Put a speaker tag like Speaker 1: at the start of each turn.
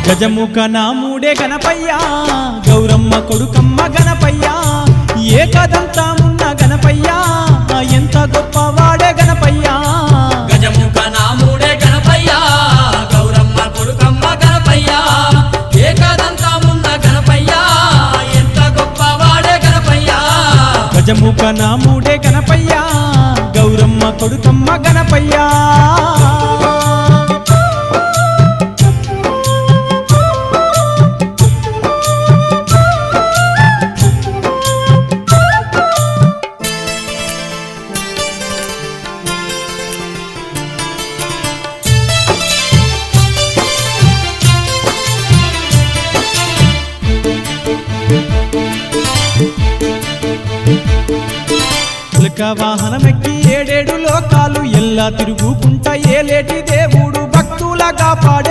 Speaker 1: గజముఖ నాముడే గణపయ్య గౌరమ్మ కొడుకమ్మ గణపయ్య ఏకదంతమున్న గణపయ్య ఎంత గొప్పవాడే గణపయ్య
Speaker 2: గజముఖ నాముడే గణపయ్య గౌరమ్మ కొడుకమ్మ గణపయ్య ఏకదంతమున్న గణపయ్య ఎంత గొప్పవాడే గణపయ్య
Speaker 1: గజముఖ నాముడే గణపయ్య గౌరమ్మ కొడుకమ్మ గణపయ్య వాహనమెక్కి ఏడేడు లోకాలు ఎల్లా తిరుగుకుంటా ఏలేటి దేవుడు భక్తుల కాపాడే